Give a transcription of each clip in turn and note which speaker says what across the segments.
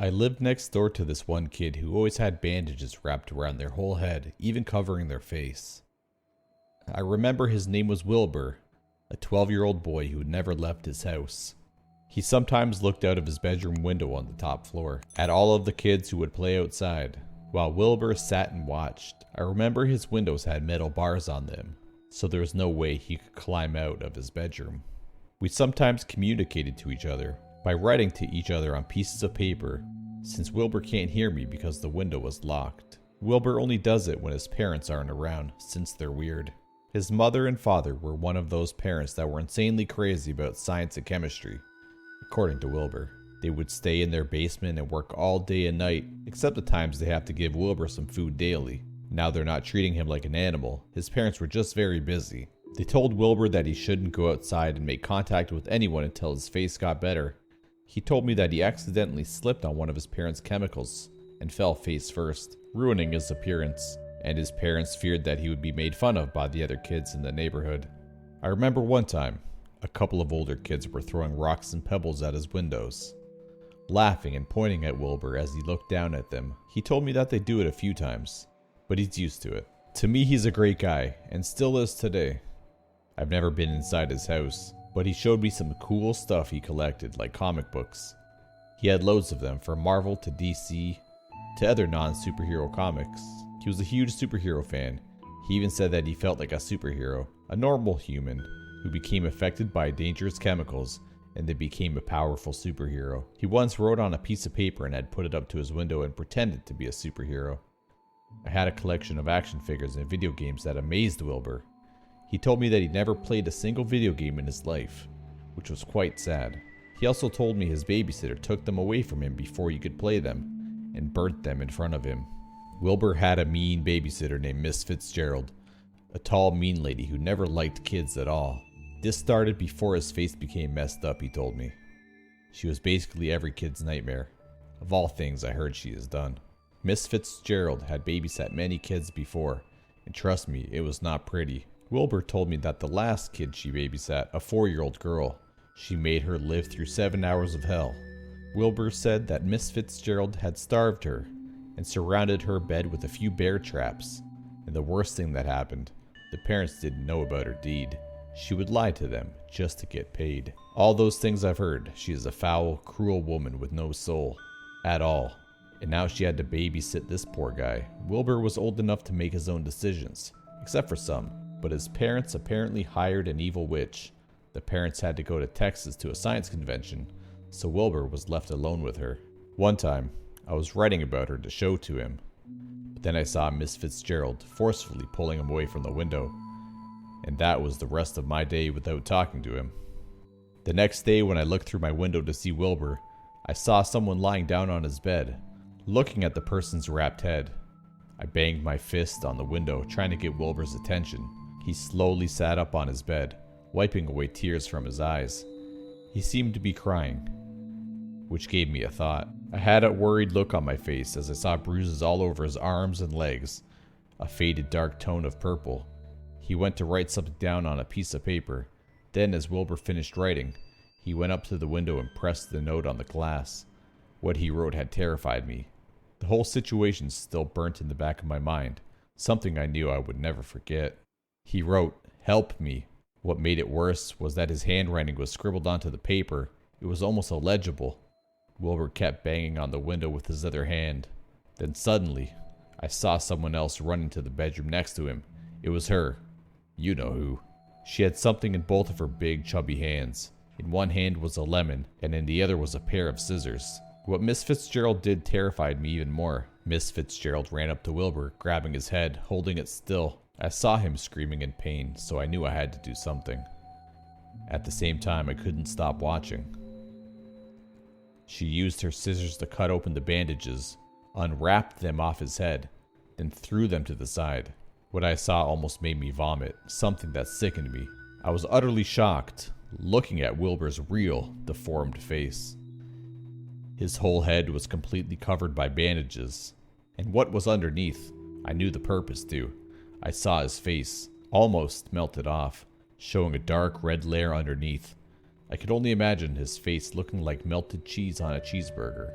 Speaker 1: I lived next door to this one kid who always had bandages wrapped around their whole head, even covering their face. I remember his name was Wilbur, a 12-year-old boy who had never left his house. He sometimes looked out of his bedroom window on the top floor at all of the kids who would play outside, while Wilbur sat and watched. I remember his windows had metal bars on them, so there was no way he could climb out of his bedroom. We sometimes communicated to each other by writing to each other on pieces of paper, since Wilbur can't hear me because the window was locked. Wilbur only does it when his parents aren't around, since they're weird. His mother and father were one of those parents that were insanely crazy about science and chemistry. According to Wilbur, they would stay in their basement and work all day and night, except the times they have to give Wilbur some food daily. Now they're not treating him like an animal. His parents were just very busy. They told Wilbur that he shouldn't go outside and make contact with anyone until his face got better. He told me that he accidentally slipped on one of his parents' chemicals and fell face first, ruining his appearance, and his parents feared that he would be made fun of by the other kids in the neighborhood. I remember one time, a couple of older kids were throwing rocks and pebbles at his windows, laughing and pointing at Wilbur as he looked down at them. He told me that they do it a few times, but he's used to it. To me, he's a great guy, and still is today. I've never been inside his house, but he showed me some cool stuff he collected, like comic books. He had loads of them, from Marvel to DC to other non-superhero comics. He was a huge superhero fan. He even said that he felt like a superhero, a normal human who became affected by dangerous chemicals and then became a powerful superhero. He once wrote on a piece of paper and had put it up to his window and pretended to be a superhero. I had a collection of action figures and video games that amazed Wilbur. He told me that he'd never played a single video game in his life, which was quite sad. He also told me his babysitter took them away from him before he could play them and burnt them in front of him. Wilbur had a mean babysitter named Miss Fitzgerald, a tall, mean lady who never liked kids at all. This started before his face became messed up, he told me. She was basically every kid's nightmare. Of all things I heard she has done. Miss Fitzgerald had babysat many kids before, and trust me, it was not pretty. Wilbur told me that the last kid she babysat, a 4-year-old girl, she made her live through 7 hours of hell. Wilbur said that Miss Fitzgerald had starved her and surrounded her bed with a few bear traps. And the worst thing that happened, the parents didn't know about her deed. She would lie to them just to get paid. All those things I've heard. She is a foul, cruel woman with no soul at all. And now she had to babysit this poor guy. Wilbur was old enough to make his own decisions, except for some. But his parents apparently hired an evil witch. The parents had to go to Texas to a science convention, so Wilbur was left alone with her. One time, I was writing about her to show to him, but then I saw Miss Fitzgerald forcefully pulling him away from the window, and that was the rest of my day without talking to him. The next day when I looked through my window to see Wilbur, I saw someone lying down on his bed, looking at the person's wrapped head. I banged my fist on the window, trying to get Wilbur's attention. He slowly sat up on his bed, wiping away tears from his eyes. He seemed to be crying, which gave me a thought. I had a worried look on my face as I saw bruises all over his arms and legs, a faded dark tone of purple. He went to write something down on a piece of paper. Then, as Wilbur finished writing, he went up to the window and pressed the note on the glass. What he wrote had terrified me. The whole situation still burnt in the back of my mind, something I knew I would never forget. He wrote, "Help me." What made it worse was that his handwriting was scribbled onto the paper. It was almost illegible. Wilbur kept banging on the window with his other hand. Then suddenly, I saw someone else run into the bedroom next to him. It was her. You know who. She had something in both of her big, chubby hands. In one hand was a lemon, and in the other was a pair of scissors. What Miss Fitzgerald did terrified me even more. Miss Fitzgerald ran up to Wilbur, grabbing his head, holding it still. I saw him screaming in pain, so I knew I had to do something. At the same time, I couldn't stop watching. She used her scissors to cut open the bandages, unwrapped them off his head, then threw them to the side. What I saw almost made me vomit, something that sickened me. I was utterly shocked, looking at Wilbur's real, deformed face. His whole head was completely covered by bandages, and what was underneath, I knew the purpose too. I saw his face, almost melted off, showing a dark red layer underneath. I could only imagine his face looking like melted cheese on a cheeseburger.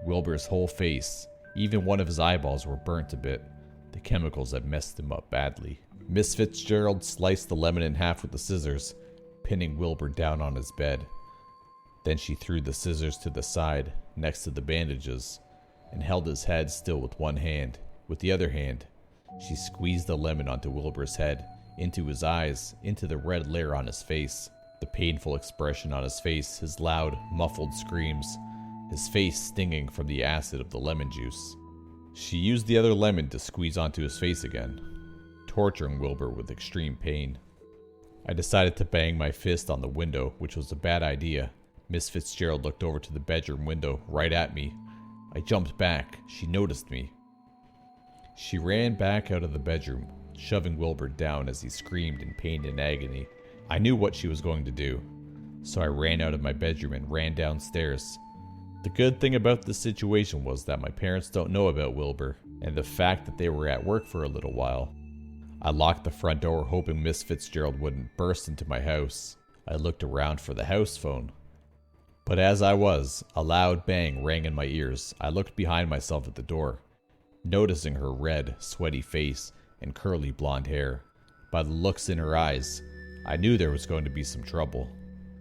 Speaker 1: Wilbur's whole face, even one of his eyeballs, were burnt a bit. The chemicals had messed him up badly. Miss Fitzgerald sliced the lemon in half with the scissors, pinning Wilbur down on his bed. Then she threw the scissors to the side, next to the bandages, and held his head still with one hand. With the other hand, she squeezed the lemon onto Wilbur's head, into his eyes, into the red layer on his face. The painful expression on his face, his loud, muffled screams, his face stinging from the acid of the lemon juice. She used the other lemon to squeeze onto his face again, torturing Wilbur with extreme pain. I decided to bang my fist on the window, which was a bad idea. Miss Fitzgerald looked over to the bedroom window, right at me. I jumped back. She noticed me. She ran back out of the bedroom, shoving Wilbur down as he screamed in pain and agony. I knew what she was going to do, so I ran out of my bedroom and ran downstairs. The good thing about this situation was that my parents don't know about Wilbur, and the fact that they were at work for a little while. I locked the front door, hoping Miss Fitzgerald wouldn't burst into my house. I looked around for the house phone. But as I was, a loud bang rang in my ears. I looked behind myself at the door, noticing her red, sweaty face and curly blonde hair. By the looks in her eyes, I knew there was going to be some trouble.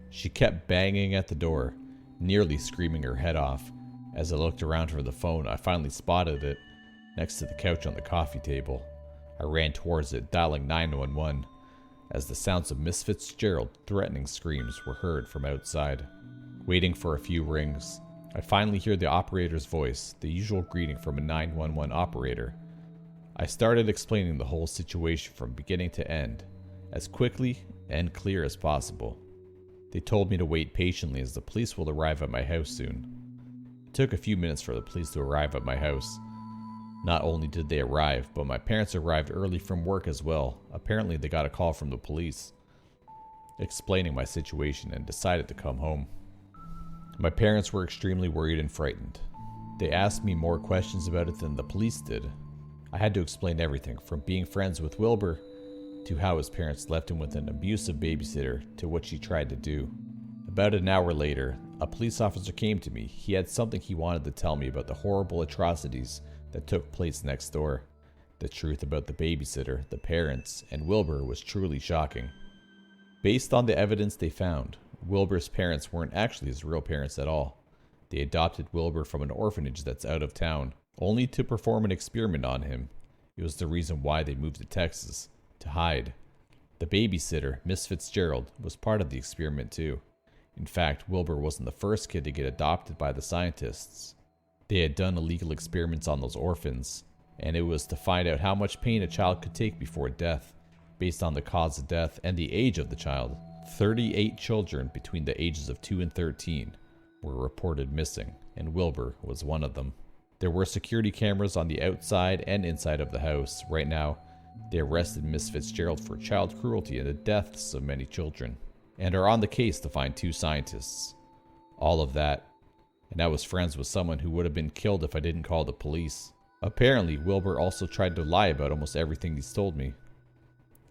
Speaker 1: She kept banging at the door, nearly screaming her head off. As I looked around for the phone, I finally spotted it next to the couch on the coffee table. I ran towards it, dialing 911, as the sounds of Miss Fitzgerald's threatening screams were heard from outside. Waiting for a few rings, I finally hear the operator's voice, the usual greeting from a 911 operator. I started explaining the whole situation from beginning to end, as quickly and clear as possible. They told me to wait patiently as the police will arrive at my house soon. It took a few minutes for the police to arrive at my house. Not only did they arrive, but my parents arrived early from work as well. Apparently they got a call from the police, explaining my situation, and decided to come home. My parents were extremely worried and frightened. They asked me more questions about it than the police did. I had to explain everything, from being friends with Wilbur, to how his parents left him with an abusive babysitter, to what she tried to do. About an hour later, a police officer came to me. He had something he wanted to tell me about the horrible atrocities that took place next door. The truth about the babysitter, the parents, and Wilbur was truly shocking. Based on the evidence they found, Wilbur's parents weren't actually his real parents at all. They adopted Wilbur from an orphanage that's out of town, only to perform an experiment on him. It was the reason why they moved to Texas, to hide. The babysitter, Miss Fitzgerald, was part of the experiment too. In fact, Wilbur wasn't the first kid to get adopted by the scientists. They had done illegal experiments on those orphans, and it was to find out how much pain a child could take before death, based on the cause of death and the age of the child. 38 children between the ages of 2 and 13 were reported missing, and Wilbur was one of them. There were security cameras on the outside and inside of the house. Right now, they arrested Miss Fitzgerald for child cruelty and the deaths of many children, and are on the case to find 2 scientists. All of that, and I was friends with someone who would have been killed if I didn't call the police. Apparently, Wilbur also tried to lie about almost everything he's told me.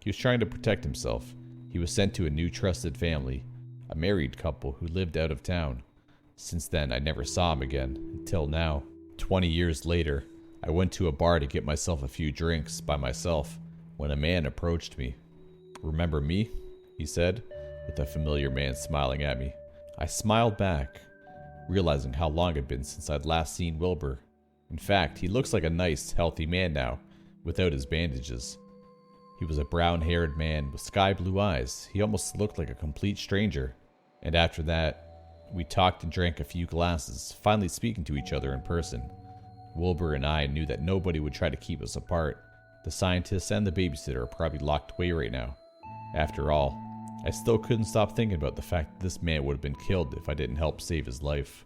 Speaker 1: He was trying to protect himself. He was sent to a new trusted family, a married couple who lived out of town. Since then, I never saw him again, until now. 20 years later, I went to a bar to get myself a few drinks by myself when a man approached me. "Remember me?" he said, with a familiar man smiling at me. I smiled back, realizing how long it had been since I'd last seen Wilbur. In fact, he looks like a nice, healthy man now, without his bandages. He was a brown-haired man with sky-blue eyes. He almost looked like a complete stranger. And after that, we talked and drank a few glasses, finally speaking to each other in person. Wilbur and I knew that nobody would try to keep us apart. The scientists and the babysitter are probably locked away right now. After all, I still couldn't stop thinking about the fact that this man would have been killed if I didn't help save his life.